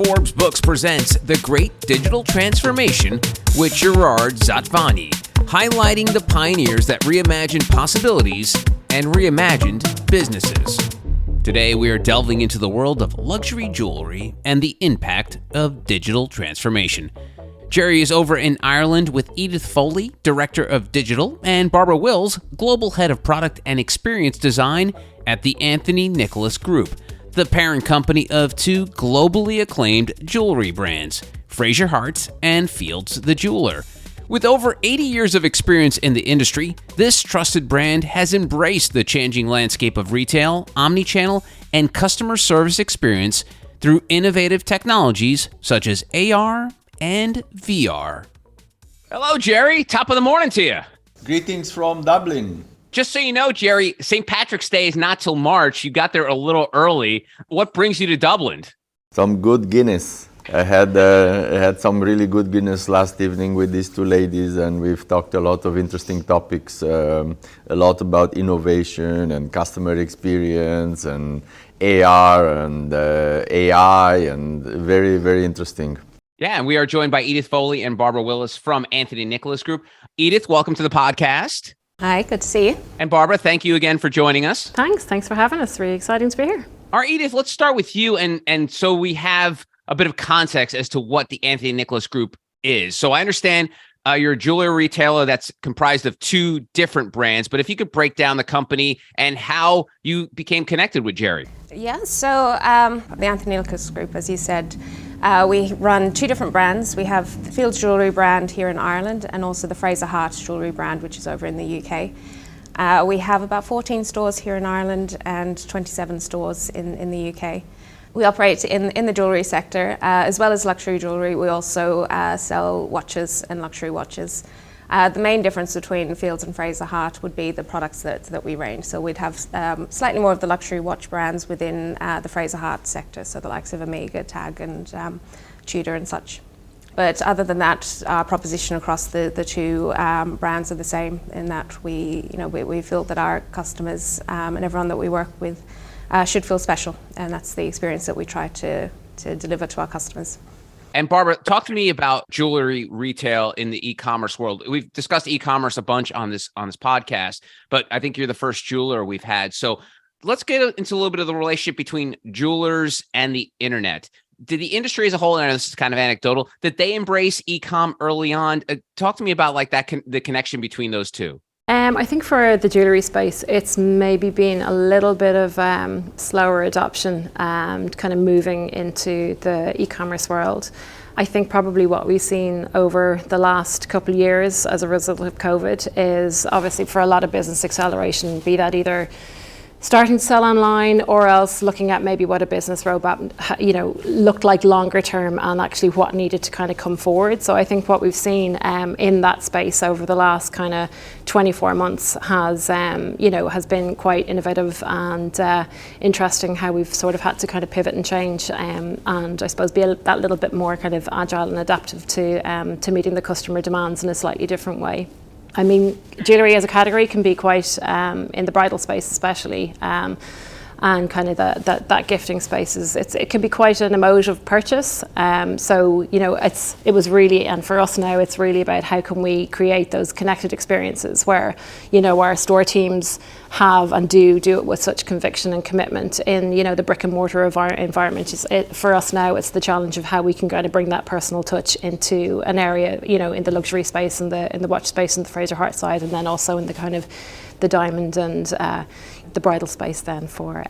Forbes Books presents The Great Digital Transformation with Gerard Zatvani, highlighting the pioneers that reimagined possibilities and reimagined businesses. Today, we are delving into the world of luxury jewelry and the impact of digital transformation. Gerry is over in Ireland with Edith Foley, Director of Digital, and Barbara Wills, Global Head of Product and Experience Design at the Anthony Nicholas Group, the parent company of two globally acclaimed jewelry brands, Fraser Hart and Fields the Jeweler. With over 80 years of experience in the industry, this trusted brand has embraced the changing landscape of retail, omnichannel, and customer service experience through innovative technologies such as AR and VR. Hello, Gerry. Top of the morning to you. Greetings from Dublin. Just so you know, Gerry, St. Patrick's Day is not till March. You got there a little early. What brings you to Dublin? Some good Guinness. I had some really good Guinness last evening with these two ladies, and we've talked a lot of interesting topics, a lot about innovation and customer experience and AR and AI, and very, very interesting. Yeah, and we are joined by Edith Foley and Barbara Willis from Anthony Nicholas Group. Edith, welcome to the podcast. Hi, good to see you. And Barbara, thank you again for joining us. Thanks for having us. Really exciting to be here. All right, Edith, let's start with you. And so we have a bit of context as to what the Anthony Nicholas Group is. So I understand you're a jewelry retailer that's comprised of two different brands, but if you could break down the company and how you became connected with Gerry. Yeah, so the Anthony Nicholas Group, as you said, we run two different brands. We have the Fields Jewelry brand here in Ireland and also the Fraser Hart Jewelry brand, which is over in the UK. We have about 14 stores here in Ireland and 27 stores in the UK. We operate in the jewelry sector, as well as luxury jewelry. We also sell watches and luxury watches. The main difference between Fields and Fraser Hart would be the products that we range. So we'd have slightly more of the luxury watch brands within the Fraser Hart sector, so the likes of Omega, Tag and Tudor and such. But other than that, our proposition across the two brands are the same in that we feel that our customers and everyone that we work with should feel special, and that's the experience that we try to deliver to our customers. And Barbara, talk to me about jewelry retail in the e-commerce world. We've discussed e-commerce a bunch on this podcast, but I think you're the first jeweler we've had. So let's get into a little bit of the relationship between jewelers and the internet. Did the industry as a whole, and this is kind of anecdotal, did they embrace e-com early on? Talk to me about like that the connection between those two. I think for the jewellery space, it's maybe been a little bit of slower adoption and kind of moving into the e-commerce world. I think probably what we've seen over the last couple of years as a result of COVID is obviously for a lot of business acceleration, be that either starting to sell online or else looking at maybe what a business roadmap looked like longer term and actually what needed to kind of come forward. So I think what we've seen in that space over the last kind of 24 months has been quite innovative and interesting how we've sort of had to kind of pivot and change and I suppose be that little bit more kind of agile and adaptive to meeting the customer demands in a slightly different way. I mean, jewellery as a category can be quite, in the bridal space especially, and kind of that gifting space it can be quite an emotive purchase. So it was really, and for us now, it's really about how can we create those connected experiences where our store teams have and do it with such conviction and commitment in the brick and mortar of our environment. For us now, it's the challenge of how we can kind of bring that personal touch into an area in the luxury space and in the watch space and the Fraser Hart side, and then also in the kind of the diamond and the bridal space then for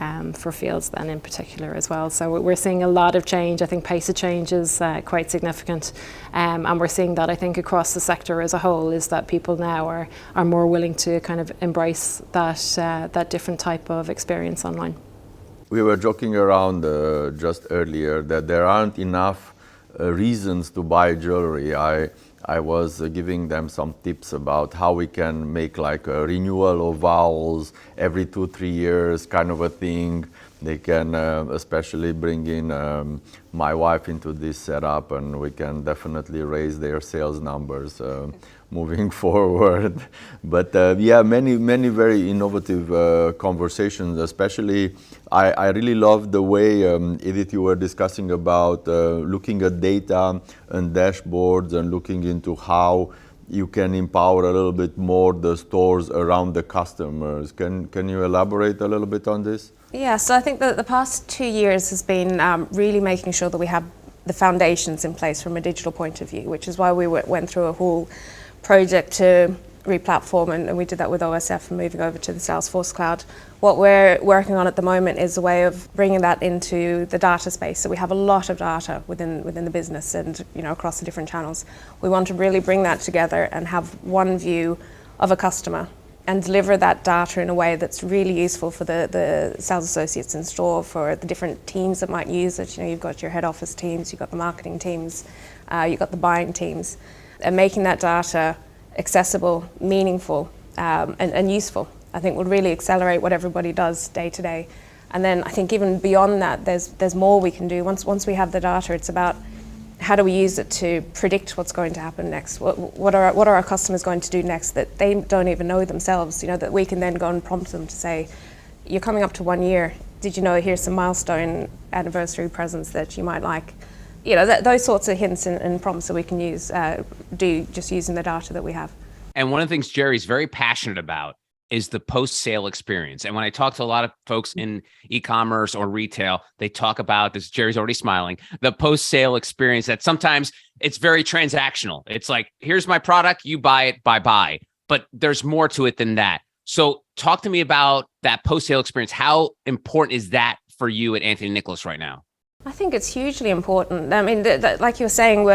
Fields then in particular as well. So we're seeing a lot of change. I think pace of change is quite significant, and we're seeing that I think across the sector as a whole is that people now are more willing to kind of embrace that different type of experience online. We were joking around just earlier that there aren't enough reasons to buy jewelry. I was giving them some tips about how we can make like a renewal of vows every 2-3 years kind of a thing, They can especially bring in my wife into this setup, and we can definitely raise their sales numbers moving forward. But yeah, many very innovative conversations. Especially, I really love the way, Edith, you were discussing about looking at data and dashboards and looking into how you can empower a little bit more the stores around the customers. Can you elaborate a little bit on this? Yeah, so I think that the past 2 years has been really making sure that we have the foundations in place from a digital point of view, which is why we went through a whole project to re-platform, and we did that with OSF and moving over to the Salesforce cloud. What we're working on at the moment is a way of bringing that into the data space. So we have a lot of data within the business and across the different channels. We want to really bring that together and have one view of a customer and deliver that data in a way that's really useful for the sales associates in store, for the different teams that might use it. You've got your head office teams, you've got the marketing teams, you've got the buying teams, and making that data accessible, meaningful, and useful, I think will really accelerate what everybody does day to day. And then I think even beyond that, there's more we can do. Once we have the data, it's about how do we use it to predict what's going to happen next? What are our customers going to do next that they don't even know themselves? That we can then go and prompt them to say, you're coming up to 1 year. Did you know here's some milestone anniversary presents that you might like? Those sorts of hints and prompts that we can use, just using the data that we have. And one of the things Gerry's very passionate about is the post-sale experience. And when I talk to a lot of folks in e-commerce or retail, they talk about this, Gerry's already smiling, the post-sale experience that sometimes it's very transactional. It's like, here's my product, you buy it, bye-bye. But there's more to it than that. So talk to me about that post-sale experience. How important is that for you at Anthony Nicholas right now? I think it's hugely important. I mean, like you were saying,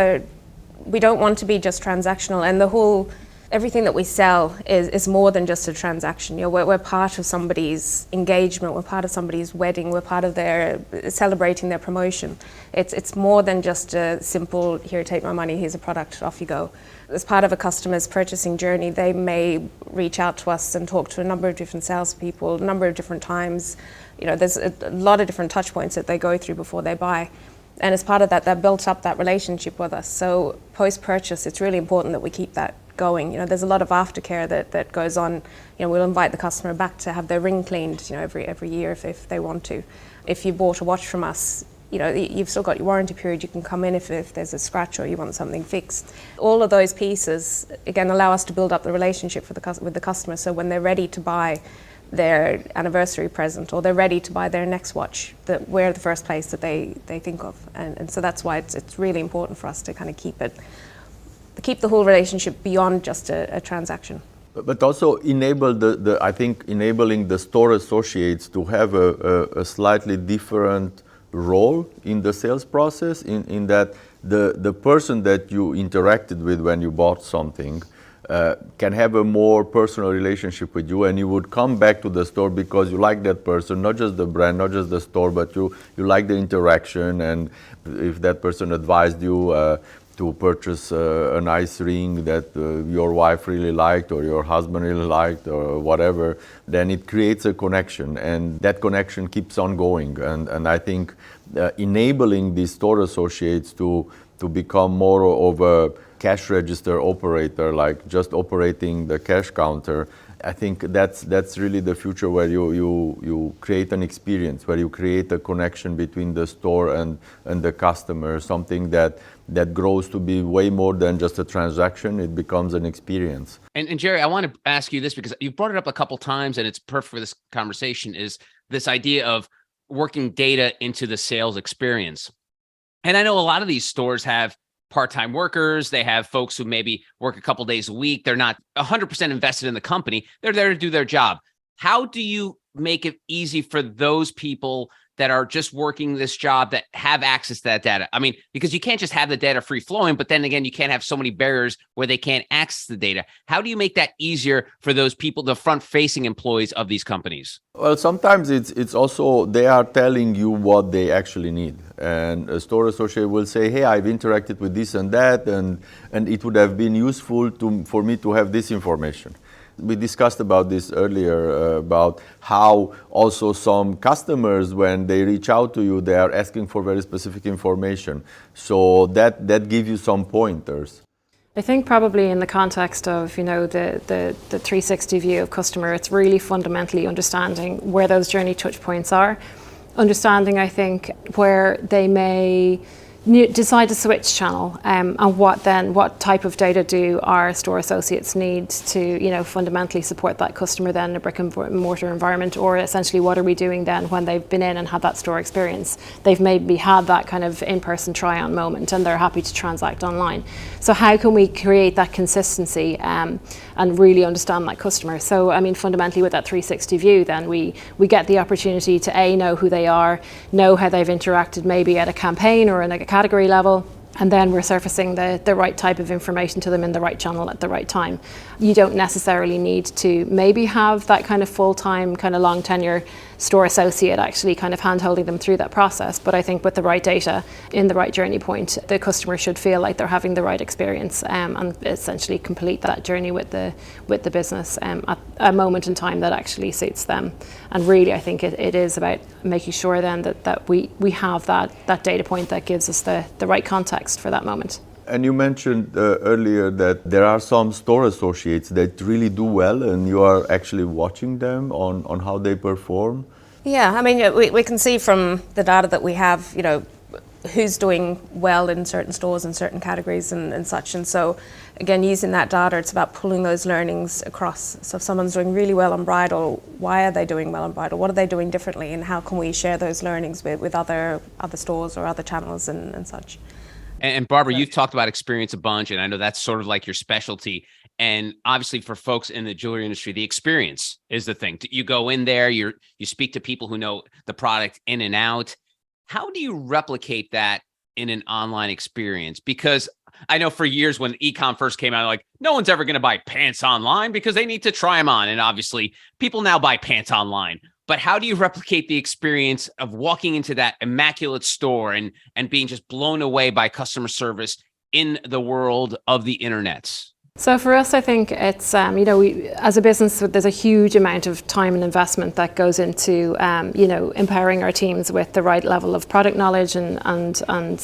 we don't want to be just transactional, and everything that we sell is more than just a transaction. We're part of somebody's engagement, we're part of somebody's wedding, we're part of their celebrating their promotion. It's more than just a simple, here, take my money, here's a product, off you go. As part of a customer's purchasing journey, they may reach out to us and talk to a number of different salespeople, a number of different times. There's a lot of different touch points that they go through before they buy. And as part of that, they've built up that relationship with us. So post-purchase, it's really important that we keep that going. There's a lot of aftercare that goes on. We'll invite the customer back to have their ring cleaned, every year if they want to. If you bought a watch from us, you've still got your warranty period. You can come in if there's a scratch or you want something fixed. All of those pieces, again, allow us to build up the relationship with the customer. So when they're ready to buy their anniversary present or they're ready to buy their next watch, that we're the first place that they think of. And so that's why it's really important for us to kind of keep the whole relationship beyond just a transaction. But also enable I think enabling the store associates to have a slightly different role in the sales process, in that the person that you interacted with when you bought something can have a more personal relationship with you, and you would come back to the store because you like that person, not just the brand, not just the store, but you like the interaction. And if that person advised you to purchase a nice ring that your wife really liked or your husband really liked or whatever, then it creates a connection, and that connection keeps on going. And I think enabling these store associates to become more of a cash register operator, like just operating the cash counter, I think that's really the future, where you create an experience, where you create a connection between the store and the customer, something that grows to be way more than just a transaction. It becomes an experience. And Gerry, I want to ask you this because you've brought it up a couple times, and it's perfect for this conversation, is this idea of working data into the sales experience. And I know a lot of these stores have part-time workers. They have folks who maybe work a couple days a week. They're not 100% invested in the company. They're there to do their job. How do you make it easy for those people that are just working this job that have access to that data? I mean, because you can't just have the data free flowing, but then again, you can't have so many barriers where they can't access the data. How do you make that easier for those people, the front-facing employees of these companies? Well, sometimes it's also they are telling you what they actually need. And a store associate will say, hey, I've interacted with this and that, and it would have been useful for me to have this information. We discussed about this earlier, about how also some customers, when they reach out to you, they are asking for very specific information. So that gives you some pointers. I think probably in the context of, the 360 view of customer, it's really fundamentally understanding where those journey touch points are. Understanding, I think, where they may decide to switch channel, and what type of data do our store associates need to fundamentally support that customer then in a brick and mortar environment, or essentially what are we doing then when they've been in and had that store experience. They've maybe had that kind of in-person try-on moment and they're happy to transact online. So how can we create that consistency and really understand that customer? So I mean, fundamentally with that 360 view, then we get the opportunity to know who they are, know how they've interacted maybe at a campaign or in a category level, and then we're surfacing the right type of information to them in the right channel at the right time. You don't necessarily need to maybe have that kind of full-time, kind of long tenure store associate actually kind of hand-holding them through that process. But I think with the right data in the right journey point, the customer should feel like they're having the right experience and essentially complete that journey with the business at a moment in time that actually suits them. And really, I think it is about making sure then that we have that data point that gives us the right context for that moment. And you mentioned earlier that there are some store associates that really do well, and you are actually watching them on how they perform. Yeah, I mean, we can see from the data that we have, who's doing well in certain stores and certain categories and such. And so, again, using that data, it's about pulling those learnings across. So if someone's doing really well on bridal, why are they doing well on bridal? What are they doing differently? And how can we share those learnings with other stores or other channels and such? And Barbara, you've talked about experience a bunch, and I know that's sort of like your specialty. And obviously for folks in the jewelry industry, the experience is the thing. You go in there, you speak to people who know the product in and out. How do you replicate that in an online experience? Because I know for years when e-com first came out, like no one's ever going to buy pants online because they need to try them on. And obviously people now buy pants online. But how do you replicate the experience of walking into that immaculate store and being just blown away by customer service in the world of the internet? So for us, I think it's, we, as a business, there's a huge amount of time and investment that goes into, empowering our teams with the right level of product knowledge and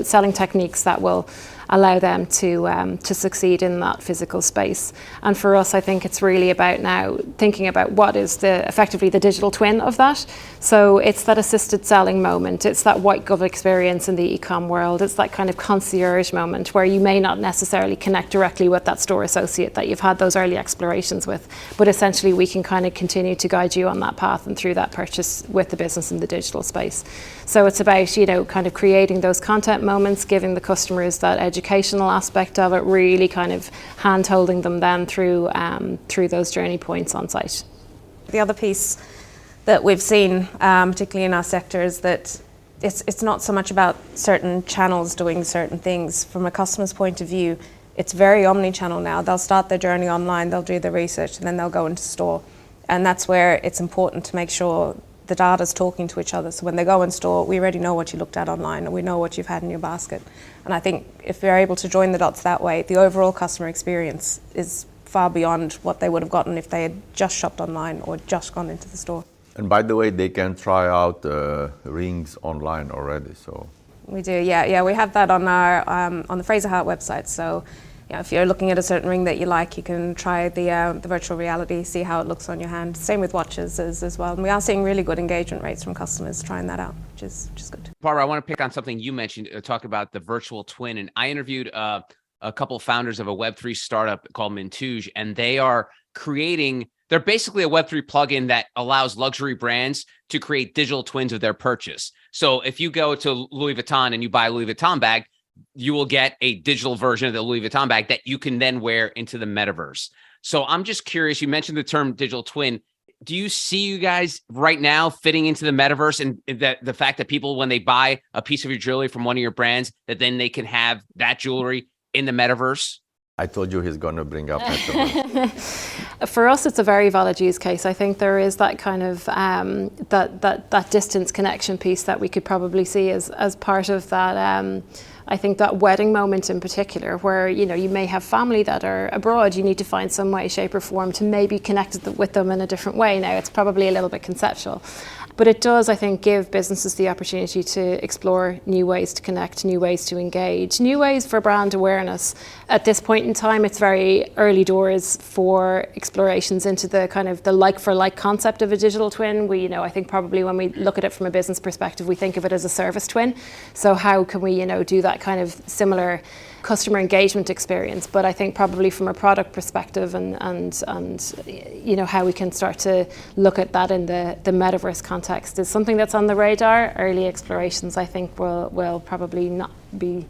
selling techniques that will allow them to succeed in that physical space. And for us, I think it's really about now thinking about what is effectively the digital twin of that. So it's that assisted selling moment, it's that white glove experience in the e-com world, it's that kind of concierge moment where you may not necessarily connect directly with that store associate that you've had those early explorations with, but essentially we can kind of continue to guide you on that path and through that purchase with the business in the digital space. So it's about, kind of creating those content moments, giving the customers that educational aspect of it, really kind of hand-holding them then through those journey points on site. The other piece that we've seen, particularly in our sector, is that it's not so much about certain channels doing certain things. From a customer's point of view, it's very omnichannel now. They'll start their journey online, they'll do their research, and then they'll go into store. And that's where it's important to make sure the data's talking to each other. So when they go in store, we already know what you looked at online and we know what you've had in your basket. And I think if we're able to join the dots that way, the overall customer experience is far beyond what they would have gotten if they had just shopped online or just gone into the store. And by the way, they can try out rings online already. So we do, yeah. We have that on our on the Fraser Hart website. So if you're looking at a certain ring that you like, you can try the virtual reality, see how it looks on your hand. Same with watches as well. And we are seeing really good engagement rates from customers trying that out, which is good. Barbara, I want to pick on something you mentioned, talk about the virtual twin. And I interviewed a couple of founders of a Web3 startup called Mintouge, and they're basically a Web3 plugin that allows luxury brands to create digital twins of their purchase. So if you go to Louis Vuitton and you buy a Louis Vuitton bag, you will get a digital version of the Louis Vuitton bag that you can then wear into the metaverse. So I'm just curious, you mentioned the term digital twin. Do you see you guys right now fitting into the metaverse, and that the fact that people, when they buy a piece of your jewelry from one of your brands, that then they can have that jewelry in the metaverse? I told you he's going to bring up metaverse. For us, it's a very valid use case. I think there is that kind of that distance connection piece that we could probably see as part of that. I think that wedding moment in particular, where you may have family that are abroad, you need to find some way, shape, or form to maybe connect with them in a different way. Now, it's probably a little bit conceptual. But it does, I think, give businesses the opportunity to explore new ways to connect, new ways to engage, new ways for brand awareness. At this point in time, it's very early doors for explorations into the kind of the like-for-like concept of a digital twin. I think probably when we look at it from a business perspective, we think of it as a service twin. So how can we, do that kind of similar customer engagement experience? But I think probably from a product perspective and how we can start to look at that in the metaverse context is something that's on the radar. Early explorations, I think, will probably not be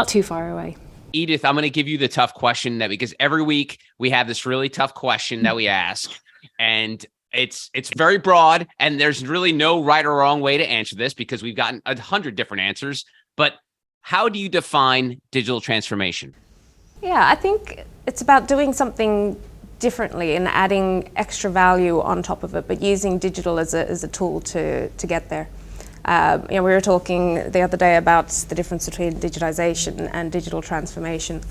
too far away. Edith, I'm going to give you the tough question because every week we have this really tough question that we ask, and it's very broad, and there's really no right or wrong way to answer this because we've gotten 100 different answers. But how do you define digital transformation? Yeah, I think it's about doing something differently and adding extra value on top of it, but using digital as a tool to get there. We were talking the other day about the difference between digitization and digital transformation.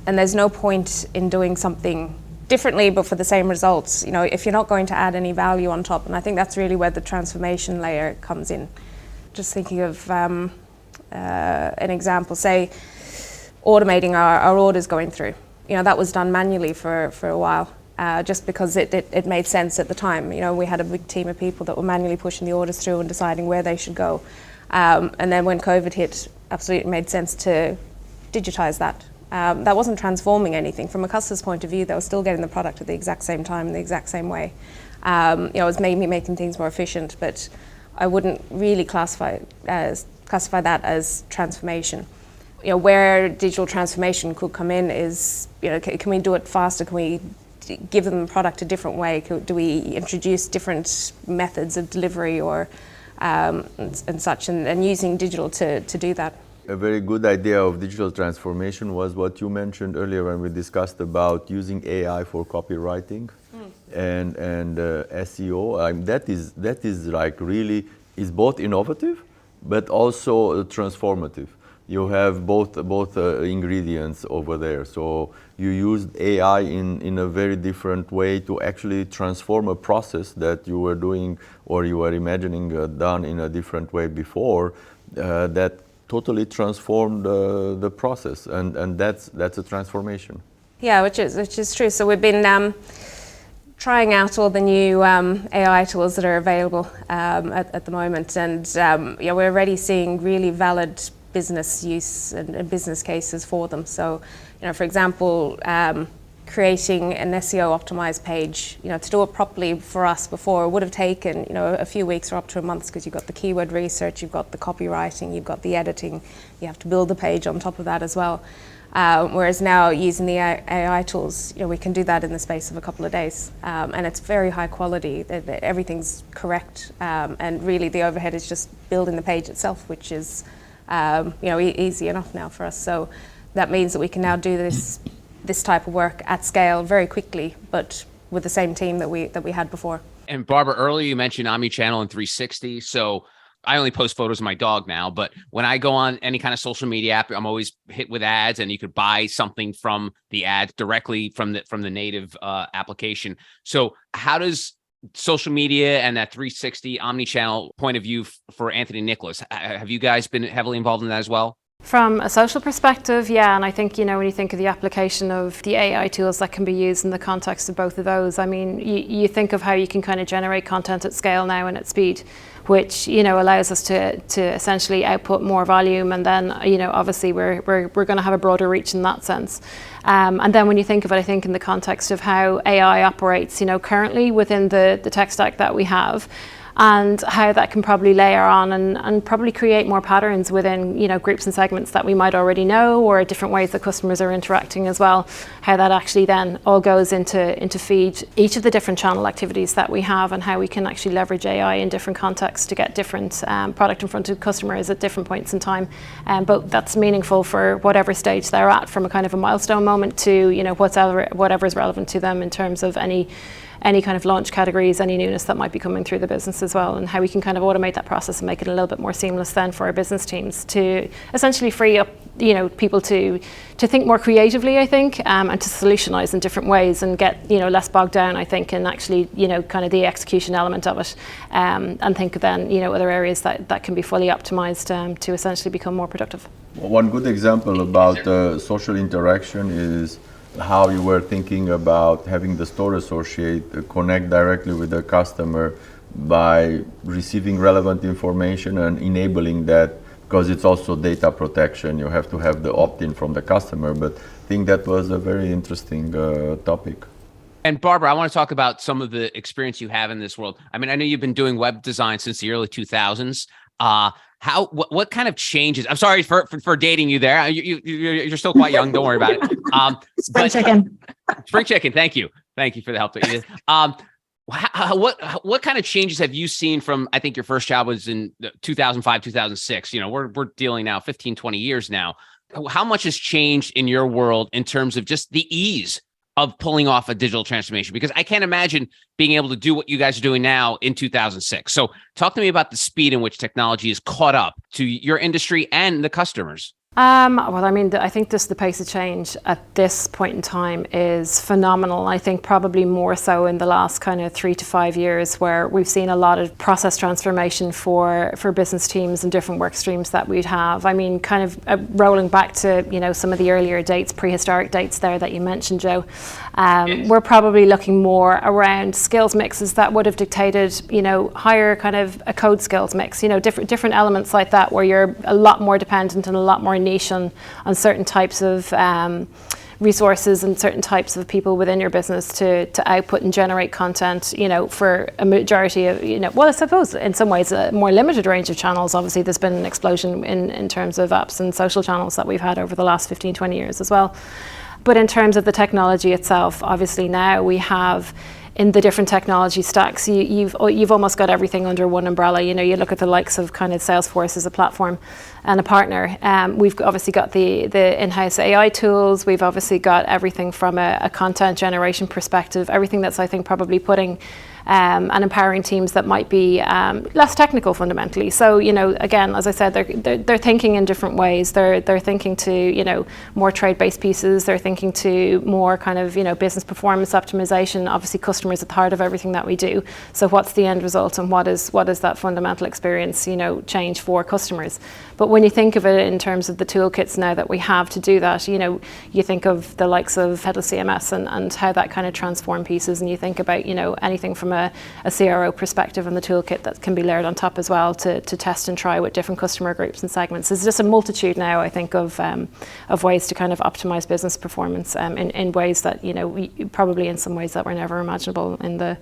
And there's no point in doing something differently but for the same results, if you're not going to add any value on top. And I think that's really where the transformation layer comes in. Just thinking of an example, say automating our orders going through. That was done manually for a while. Just because it made sense at the time. We had a big team of people that were manually pushing the orders through and deciding where they should go. And then when COVID hit, absolutely made sense to digitize that. That wasn't transforming anything. From a customer's point of view, they were still getting the product at the exact same time in the exact same way. It was maybe making things more efficient, but I wouldn't really classify that as transformation. Where digital transformation could come in is, can we do it faster? Can we give them the product a different way? Do we introduce different methods of delivery or and such, and using digital to do that? A very good idea of digital transformation was what you mentioned earlier when we discussed about using AI for copywriting and SEO. That is like really is both innovative but also transformative. You have both ingredients over there. So you used AI in a very different way to actually transform a process that you were doing or you were imagining done in a different way before. That totally transformed the process, and that's a transformation. Yeah, which is true. So we've been trying out all the new AI tools that are available at the moment, and we're already seeing really valid business use and business cases for them. So, for example, creating an SEO optimized page, to do it properly for us before would have taken, a few weeks or up to a month, because you've got the keyword research, you've got the copywriting, you've got the editing, you have to build the page on top of that as well. Whereas now using the AI tools, we can do that in the space of a couple of days, and it's very high quality. Everything's correct, and really the overhead is just building the page itself, which is easy enough now for us. So that means that we can now do this type of work at scale very quickly, but with the same team that we had before. And Barbara, earlier you mentioned omnichannel and 360. So I only post photos of my dog now, but when I go on any kind of social media app, I'm always hit with ads, and you could buy something from the ad directly from the native application. So how does social media and that 360 omnichannel point of view for Anthony Nicholas, have you guys been heavily involved in that as well? From a social perspective, yeah, and I think, when you think of the application of the AI tools that can be used in the context of both of those, I mean, you think of how you can kind of generate content at scale now and at speed, which, allows us to essentially output more volume, and then, obviously we're going to have a broader reach in that sense. And then when you think of it, I think in the context of how AI operates, currently within the tech stack that we have, and how that can probably layer on and probably create more patterns within, you know, groups and segments that we might already know, or different ways that customers are interacting as well. How that actually then all goes into feed each of the different channel activities that we have, and how we can actually leverage AI in different contexts to get different product in front of customers at different points in time. But that's meaningful for whatever stage they're at, from a kind of a milestone moment to, you know, whatever is relevant to them in terms of any kind of launch categories, any newness that might be coming through the business as well, and how we can kind of automate that process and make it a little bit more seamless then for our business teams to essentially free up, you know, people to think more creatively, I think, and to solutionize in different ways and get, you know, less bogged down, I think, in actually, you know, kind of the execution element of it, and think then, you know, other areas that can be fully optimized to essentially become more productive. One good example about social interaction is how you were thinking about having the store associate connect directly with the customer by receiving relevant information and enabling that, because it's also data protection. You have to have the opt-in from the customer, but I think that was a very interesting topic. And Barbara, I want to talk about some of the experience you have in this world. I mean, I know you've been doing web design since the early 2000s. What kind of changes? I'm sorry for dating you there. You're still quite young. Don't worry about it. Spring chicken. Spring chicken. Thank you for the help, Edith. What kind of changes have you seen from? I think your first job was in 2005, 2006. You know, we're dealing now 15, 20 years now. How much has changed in your world in terms of just the ease of pulling off a digital transformation? Because I can't imagine being able to do what you guys are doing now in 2006. So talk to me about the speed in which technology is caught up to your industry and the customers. Well, I mean, I think the pace of change at this point in time is phenomenal. I think probably more so in the last kind of 3 to 5 years, where we've seen a lot of process transformation for business teams and different work streams that we'd have. I mean, kind of rolling back to, you know, some of the earlier dates, prehistoric dates there that you mentioned, Joe. We're probably looking more around skills mixes that would have dictated, you know, higher kind of a code skills mix, you know, different elements like that, where you're a lot more dependent and a lot more niche on certain types of resources and certain types of people within your business to output and generate content, you know, for a majority of, you know, well, I suppose in some ways a more limited range of channels. Obviously, there's been an explosion in terms of apps and social channels that we've had over the last 15, 20 years as well. But in terms of the technology itself, obviously now we have, in the different technology stacks, you've almost got everything under one umbrella. You know, you look at the likes of kind of Salesforce as a platform and a partner. We've obviously got the in-house AI tools. We've obviously got everything from a content generation perspective, everything that's, I think, probably putting and empowering teams that might be less technical fundamentally. So, you know, again, as I said, they're thinking in different ways. They're thinking to, you know, more trade-based pieces. They're thinking to more kind of, you know, business performance optimization. Obviously, customers at the heart of everything that we do. So, what's the end result, and what is that fundamental experience, you know, change for customers? But when you think of it in terms of the toolkits now that we have to do that, you know, you think of the likes of headless CMS and how that kind of transform pieces, and you think about, you know, anything from a CRO perspective and the toolkit that can be layered on top as well to test and try with different customer groups and segments. There's just a multitude now, I think, of ways to kind of optimize business performance in ways that, you know, we probably in some ways that were never imaginable in the,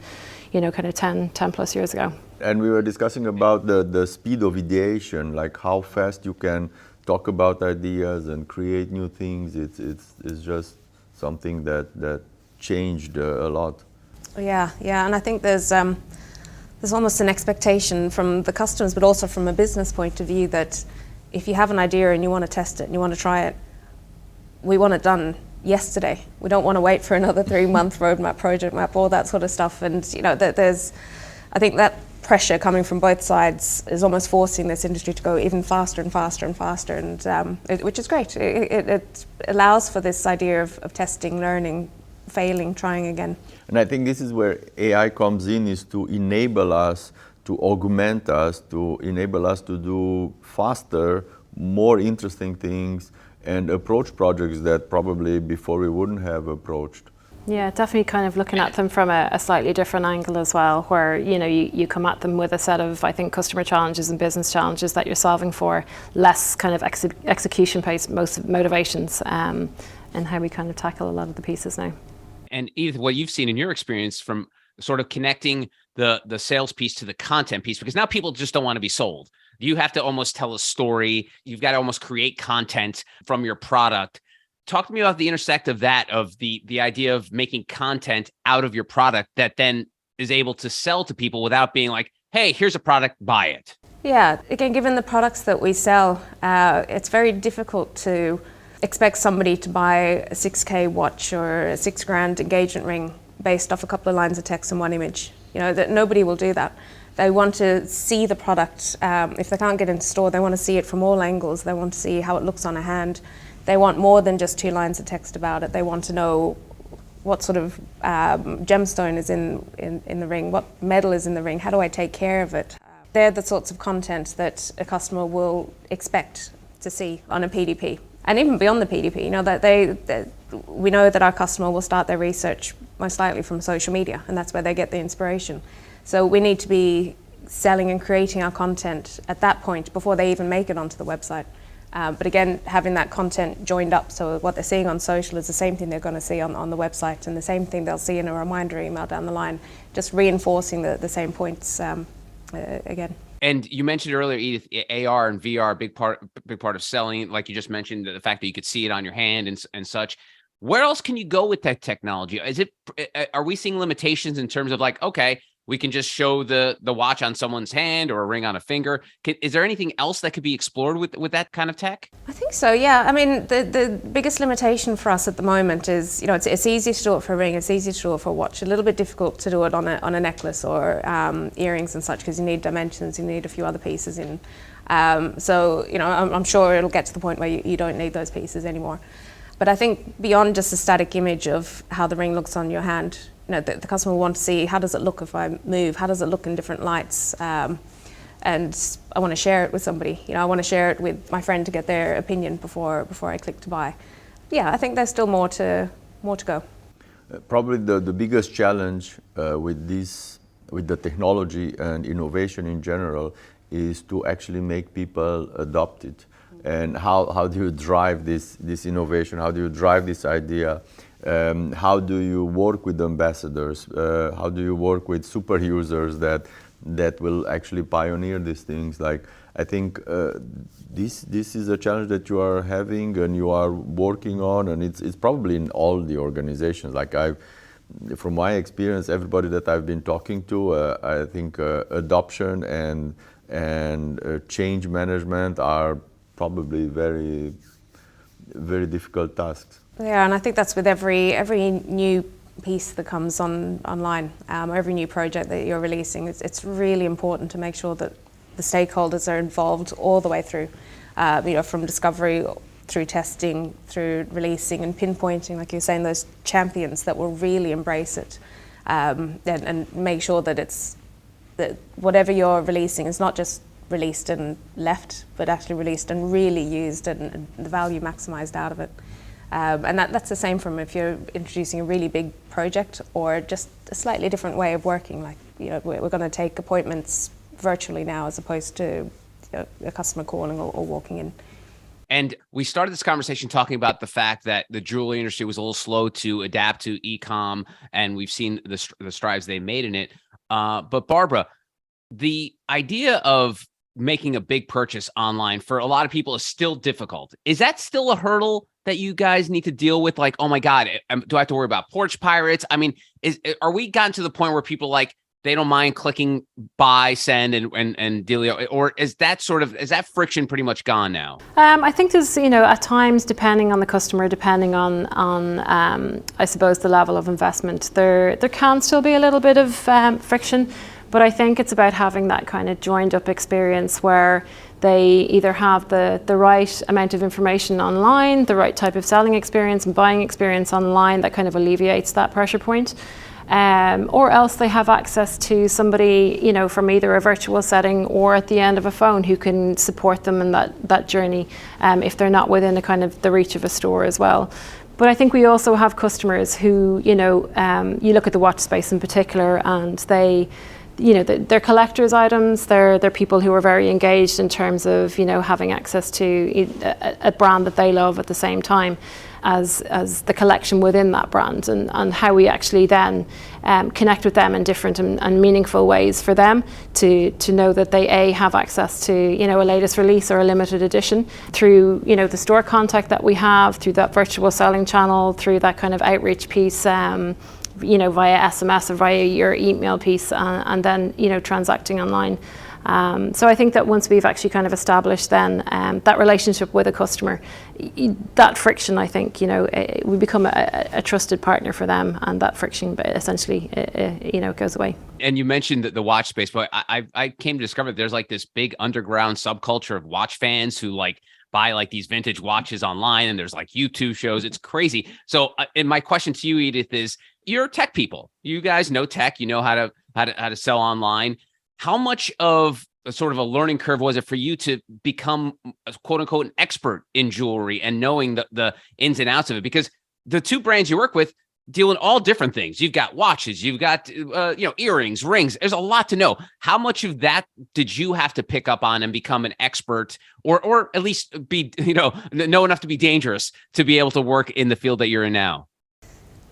you know, kind of 10 plus years ago. And we were discussing about the speed of ideation, like how fast you can talk about ideas and create new things. It's just something that changed a lot. Yeah, and I think there's almost an expectation from the customers, but also from a business point of view, that if you have an idea and you want to test it and you want to try it, we want it done yesterday. We don't want to wait for another 3-month roadmap, project map, all that sort of stuff. And, you know, I think that pressure coming from both sides is almost forcing this industry to go even faster and faster and faster, and which is great. It allows for this idea of testing, learning, failing, trying again. And I think this is where AI comes in, is to enable us, to augment us, to enable us to do faster, more interesting things, and approach projects that probably before we wouldn't have approached. Yeah, definitely kind of looking at them from a slightly different angle as well, where, you know, you come at them with a set of, I think, customer challenges and business challenges that you're solving for, less kind of execution-based motivations, and how we kind of tackle a lot of the pieces now. And Edith, what you've seen in your experience from sort of connecting the sales piece to the content piece, because now people just don't want to be sold. You have to almost tell a story. You've got to almost create content from your product. Talk to me about the intersect of that, of the idea of making content out of your product that then is able to sell to people without being like, hey, here's a product, buy it. Yeah, again, given the products that we sell, it's very difficult to expect somebody to buy a 6K watch or a $6,000 engagement ring based off a couple of lines of text and one image. You know, that nobody will do that. They want to see the product. If they can't get into store, they want to see it from all angles. They want to see how it looks on a hand. They want more than just 2 lines of text about it. They want to know what sort of gemstone is in the ring, what metal is in the ring, how do I take care of it? They're the sorts of content that a customer will expect to see on a PDP. And even beyond the PDP, you know, that we know that our customer will start their research most likely from social media, and that's where they get the inspiration. So we need to be selling and creating our content at that point before they even make it onto the website. But again, having that content joined up, so what they're seeing on social is the same thing they're going to see on the website, and the same thing they'll see in a reminder email down the line, just reinforcing the same points again. And you mentioned earlier, Edith, AR and VR, big part of selling. Like you just mentioned, the fact that you could see it on your hand and such. Where else can you go with that technology? Are we seeing limitations in terms of like, okay, we can just show the watch on someone's hand or a ring on a finger? Is there anything else that could be explored with that kind of tech? I think so, yeah. I mean, the biggest limitation for us at the moment is, you know, it's easy to do it for a ring, it's easy to do it for a watch. A little bit difficult to do it on a necklace or earrings and such, because you need dimensions, you need a few other pieces in. So, you know, I'm sure it'll get to the point where you don't need those pieces anymore. But I think beyond just a static image of how the ring looks on your hand, you know, the customer will want to see, how does it look if I move? How does it look in different lights? And I want to share it with somebody. You know, I want to share it with my friend to get their opinion before I click to buy. Yeah, I think there's still more to go. Probably the biggest challenge with the technology and innovation in general is to actually make people adopt it. And how do you drive this innovation? How do you drive this idea? How do you work with ambassadors? How do you work with super users that will actually pioneer these things? Like, I think this is a challenge that you are having and you are working on, and it's probably in all the organizations. Like, from my experience, everybody that I've been talking to, I think adoption and change management are probably very, very difficult tasks. Yeah, and I think that's with every new piece that comes online, or every new project that you're releasing. It's really important to make sure that the stakeholders are involved all the way through, you know, from discovery through testing, through releasing and pinpointing, like you're saying, those champions that will really embrace it, and make sure that that whatever you're releasing is not just released and left, but actually released and really used and the value maximized out of it. And that's the same from if you're introducing a really big project or just a slightly different way of working. Like, you know, we're going to take appointments virtually now as opposed to, you know, a customer calling or walking in. And we started this conversation talking about the fact that the jewelry industry was a little slow to adapt to e-com, and we've seen the strides they made in it. But Barbara, the idea of making a big purchase online for a lot of people is still difficult. Is that still a hurdle that you guys need to deal with? Like, oh my God, do I have to worry about porch pirates? I mean, are we gotten to the point where people they don't mind clicking buy, send, and dealio, or is that friction pretty much gone now? I think there's, you know, at times, depending on the customer, depending on I suppose the level of investment, there can still be a little bit of friction. But I think it's about having that kind of joined up experience where they either have the right amount of information online, the right type of selling experience and buying experience online that kind of alleviates that pressure point, or else they have access to somebody, you know, from either a virtual setting or at the end of a phone who can support them in that journey if they're not within a kind of the reach of a store as well. But I think we also have customers who, you know, you look at the watch space in particular, and they're collector's items. They're people who are very engaged in terms of, you know, having access to a brand that they love at the same time. as the collection within that brand, and how we actually then connect with them in different and meaningful ways for them to know that they have access to, you know, a latest release or a limited edition through, you know, the store contact that we have, through that virtual selling channel, through that kind of outreach piece, you know, via SMS or via your email piece, and then, you know, transacting online. So I think that once we've actually kind of established then that relationship with a customer, that friction, I think, you know, we become a trusted partner for them, and that friction essentially, you know, goes away. And you mentioned the watch space, but I came to discover that there's like this big underground subculture of watch fans who like buy like these vintage watches online, and there's like YouTube shows. It's crazy. So, and my question to you, Edith, is you're tech people. You guys know tech. You know how to sell online. How much of a sort of a learning curve was it for you to become, quote unquote, an expert in jewelry and knowing the ins and outs of it? Because the two brands you work with deal in all different things. You've got watches, you've got you know, earrings, rings. There's a lot to know. How much of that did you have to pick up on and become an expert, or at least be, you know enough to be dangerous to be able to work in the field that you're in now?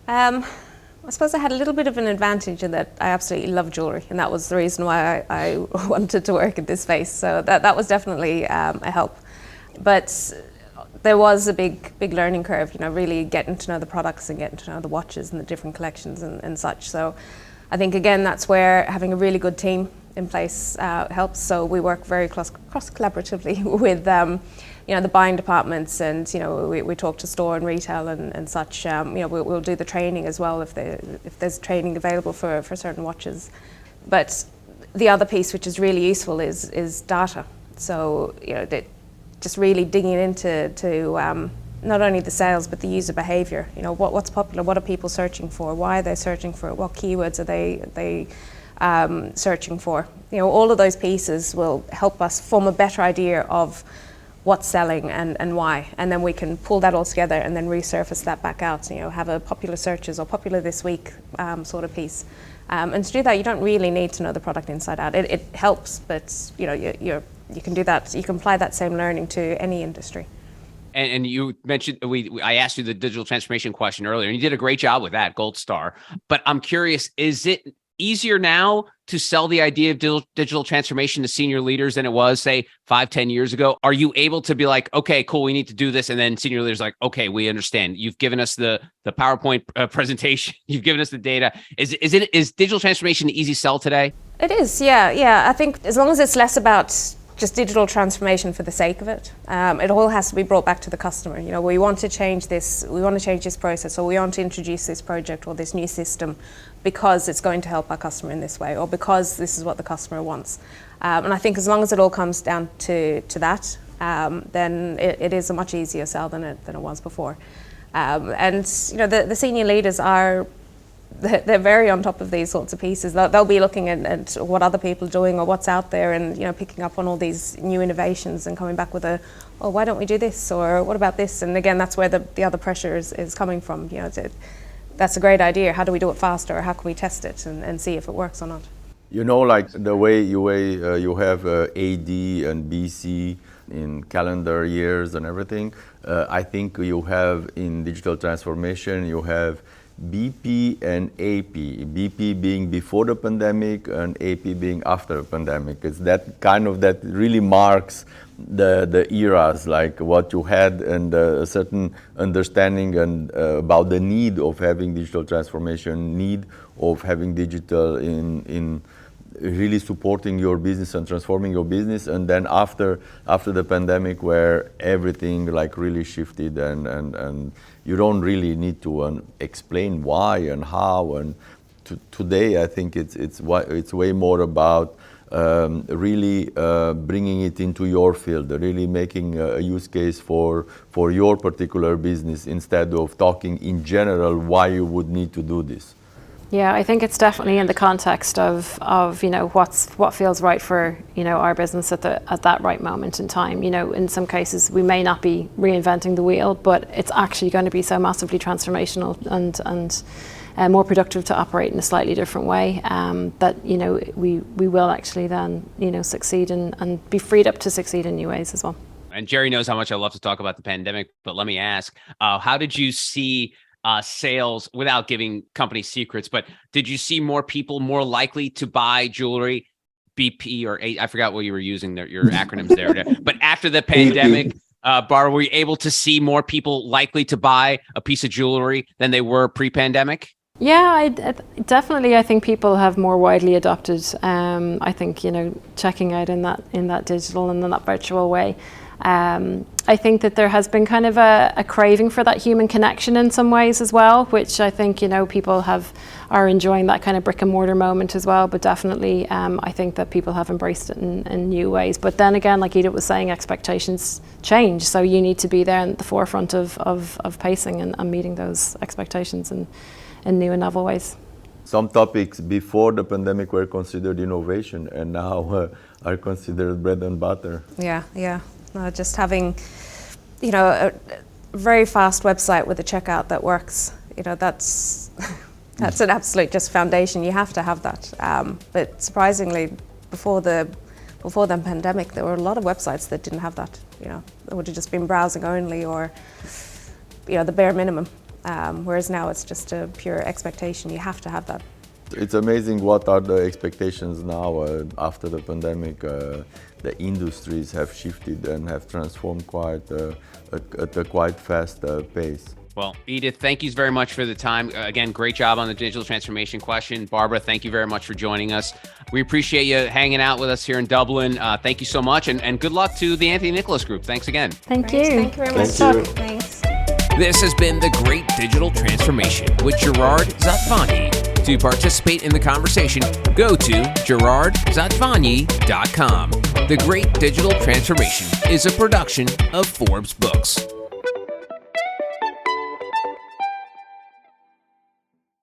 I suppose I had a little bit of an advantage in that I absolutely love jewellery, and that was the reason why I wanted to work in this space. So that was definitely a help. But there was a big learning curve, you know, really getting to know the products and getting to know the watches and the different collections and such. So I think, again, that's where having a really good team in place helps. So we work very cross collaboratively with you know, the buying departments, and, you know, we talk to store and retail and such. You know, we'll do the training as well if there's training available for certain watches. But the other piece which is really useful is data. So, you know, just really digging into not only the sales but the user behaviour. You know, what's popular, what are people searching for, why are they searching for it, what keywords are they searching for. You know, all of those pieces will help us form a better idea of what's selling and why, and then we can pull that all together and then resurface that back out. You know, have a popular searches or popular this week sort of piece. And to do that, you don't really need to know the product inside out. It helps, but, you know, you can do that. You can apply that same learning to any industry. And you mentioned, I asked you the digital transformation question earlier, and you did a great job with that, gold star. But I'm curious, is it easier now to sell the idea of digital transformation to senior leaders than it was, say, 5-10 years ago? Are you able to be like, okay, cool, we need to do this, and then senior leaders like, okay, we understand. You've given us the PowerPoint presentation. You've given us the data. Is digital transformation an easy sell today? It is, yeah. I think as long as it's less about just digital transformation for the sake of it, it all has to be brought back to the customer. You know, we want to change this process, or we want to introduce this project or this new system because it's going to help our customer in this way, or because this is what the customer wants. And I think as long as it all comes down to that, then it is a much easier sell than it was before. And, you know, the senior leaders they're very on top of these sorts of pieces. They'll be looking at what other people are doing or what's out there, and, you know, picking up on all these new innovations and coming back with oh, why don't we do this, or what about this? And again, that's where the other pressure is coming from. You know, that's a great idea. How do we do it faster, or how can we test it and see if it works or not? You know, like the way you have AD and BC in calendar years and everything, I think you have in digital transformation, you have BP and AP, BP being before the pandemic and AP being after the pandemic. It's that kind of, that really marks the eras, like what you had, and a certain understanding and about the need of having digital transformation, need of having digital in really supporting your business and transforming your business. And then after the pandemic, where everything like really shifted, and you don't really need to explain why and how. And today, I think it's way more about really bringing it into your field, really making a use case for your particular business, instead of talking in general why you would need to do this. Yeah, I think it's definitely in the context of you know, what feels right for, you know, our business at that right moment in time. You know, in some cases we may not be reinventing the wheel, but it's actually going to be so massively transformational and more productive to operate in a slightly different way, that, you know, we will actually then, you know, succeed and be freed up to succeed in new ways as well. And Gerry knows how much I love to talk about the pandemic, but let me ask, how did you see sales, without giving company secrets, but did you see more people more likely to buy jewelry, BP or A, I forgot what you were using there, your acronyms there, but after the pandemic, Barbara, were you able to see more people likely to buy a piece of jewelry than they were pre-pandemic? Yeah, definitely. I think people have more widely adopted. I think, checking out in that digital and in that virtual way. I think that there has been kind of a craving for that human connection in some ways as well, which I think, people are enjoying that kind of brick and mortar moment as well. But definitely, I think that people have embraced it in new ways. But then again, like Edith was saying, expectations change. So you need to be there at the forefront of pacing and meeting those expectations in new and novel ways. Some topics before the pandemic were considered innovation and now are considered bread and butter. Yeah. Just having, a very fast website with a checkout that works, that's an absolute just foundation. You have to have that. But surprisingly, before the pandemic, there were a lot of websites that didn't have that. It would have just been browsing only, or the bare minimum. Whereas now it's just a pure expectation. You have to have that. It's amazing what are the expectations now after the pandemic. The industries have shifted and have transformed at a quite fast pace. Well, Edith, thank you very much for the time. Again, great job on the digital transformation question. Barbara, thank you very much for joining us. We appreciate you hanging out with us here in Dublin. Thank you so much, and good luck to the Anthony Nicholas Group. Thanks again. Thank you. Thank you very much. Thanks. This has been The Great Digital Transformation with Gerard Zatvani. To participate in the conversation, go to gerardzatvani.com. The Great Digital Transformation is a production of Forbes Books.